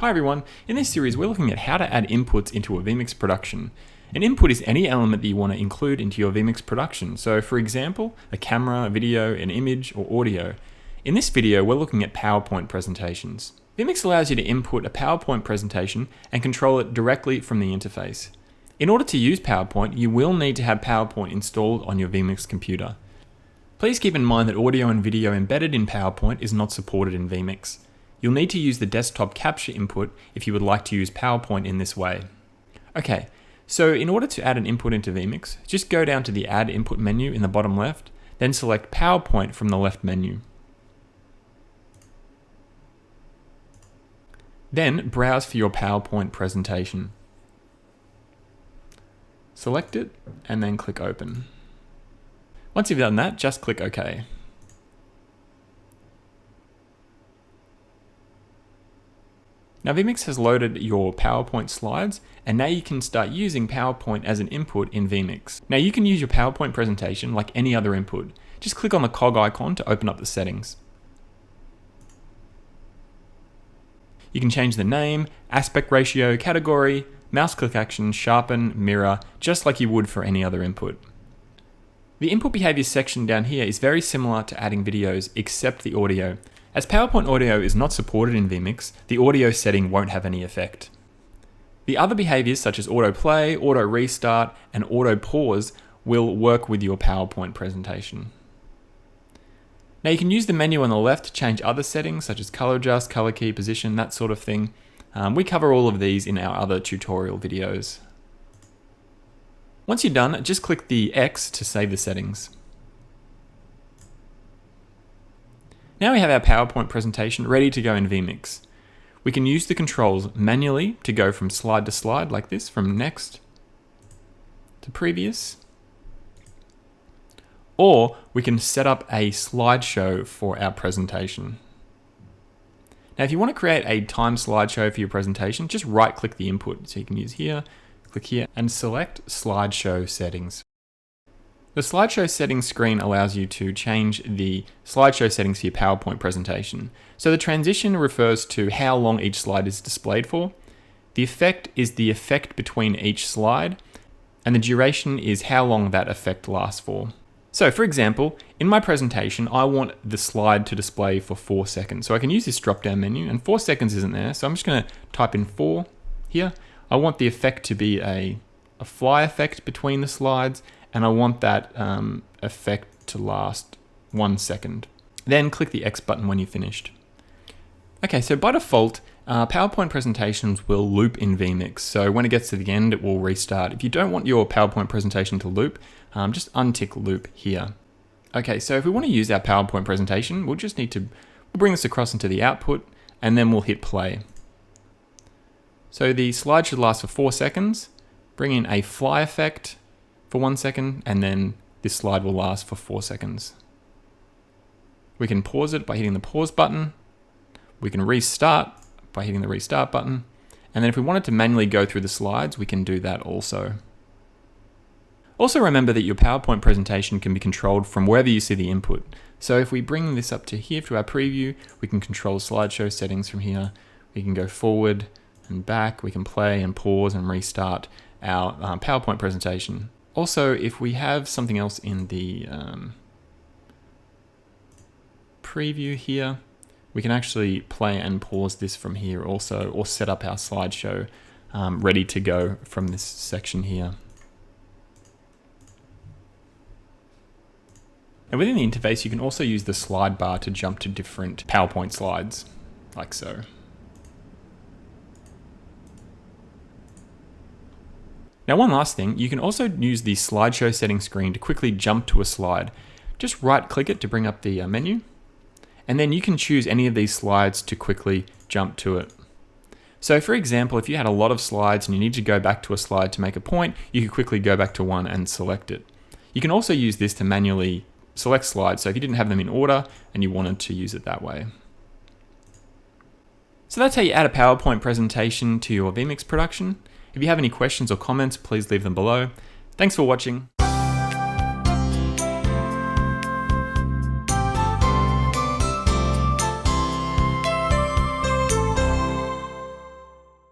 Hi everyone, in this series we're looking at how to add inputs into a vMix production. An input is any element that you want to include into your vMix production. So for example, a camera, a video, an image, or audio. In this video we're looking at PowerPoint presentations. vMix allows you to input a PowerPoint presentation and control it directly from the interface. In order to use PowerPoint, you will need to have PowerPoint installed on your vMix computer. Please keep in mind that audio and video embedded in PowerPoint is not supported in vMix. You'll need to use the desktop capture input if you would like to use PowerPoint in this way. Okay, so in order to add an input into vMix, just go down to the Add Input menu in the bottom left, then select PowerPoint from the left menu. Then browse for your PowerPoint presentation. Select it and then click Open. Once you've done that, just click OK. Now vMix has loaded your PowerPoint slides, and now you can start using PowerPoint as an input in vMix. Now you can use your PowerPoint presentation like any other input. Just click on the cog icon to open up the settings. You can change the name, aspect ratio, category, mouse click action, sharpen, mirror, just like you would for any other input. The input behaviors section down here is very similar to adding videos except the audio. As PowerPoint audio is not supported in vMix, the audio setting won't have any effect. The other behaviors such as auto play, auto restart, and auto pause will work with your PowerPoint presentation. Now you can use the menu on the left to change other settings such as color adjust, color key, position, that sort of thing. We cover all of these in our other tutorial videos. Once you're done, just click the X to save the settings. Now we have our PowerPoint presentation ready to go in vMix. We can use the controls manually to go from slide to slide like this, from next to previous. Or we can set up a slideshow for our presentation. Now if you want to create a timed slideshow for your presentation, just right click the input. So you can use here, click here, and select slideshow settings. The slideshow settings screen allows you to change the slideshow settings for your PowerPoint presentation. So the transition refers to how long each slide is displayed for. The effect is the effect between each slide, and the duration is how long that effect lasts for. So for example, in my presentation, I want the slide to display for 4 seconds. So I can use this drop-down menu, and 4 seconds isn't there, so I'm just going to type in 4 here. I want the effect to be a fly effect between the slides, and I want that effect to last 1 second. Then click the X button when you've finished. Okay, so by default, PowerPoint presentations will loop in vMix. So when it gets to the end, it will restart. If you don't want your PowerPoint presentation to loop, just untick loop here. Okay, so if we want to use our PowerPoint presentation, we'll just need to bring this across into the output, and then we'll hit play. So the slide should last for 4 seconds. Bring in a fly effect for 1 second, and then this slide will last for 4 seconds. We can pause it by hitting the pause button. We can restart by hitting the restart button. And then if we wanted to manually go through the slides, we can do that also. Also remember that your PowerPoint presentation can be controlled from wherever you see the input. So if we bring this up to here to our preview, we can control slideshow settings from here. We can go forward and back. We can play and pause and restart our PowerPoint presentation. Also, if we have something else in the preview here, we can actually play and pause this from here also, or set up our slideshow ready to go from this section here. And within the interface, you can also use the slide bar to jump to different PowerPoint slides, like so. Now one last thing, you can also use the slideshow settings screen to quickly jump to a slide. Just right click it to bring up the menu, and then you can choose any of these slides to quickly jump to it. So for example, if you had a lot of slides and you need to go back to a slide to make a point, you could quickly go back to one and select it. You can also use this to manually select slides, so if you didn't have them in order and you wanted to use it that way. So that's how you add a PowerPoint presentation to your vMix production. If you have any questions or comments, please leave them below. Thanks for watching.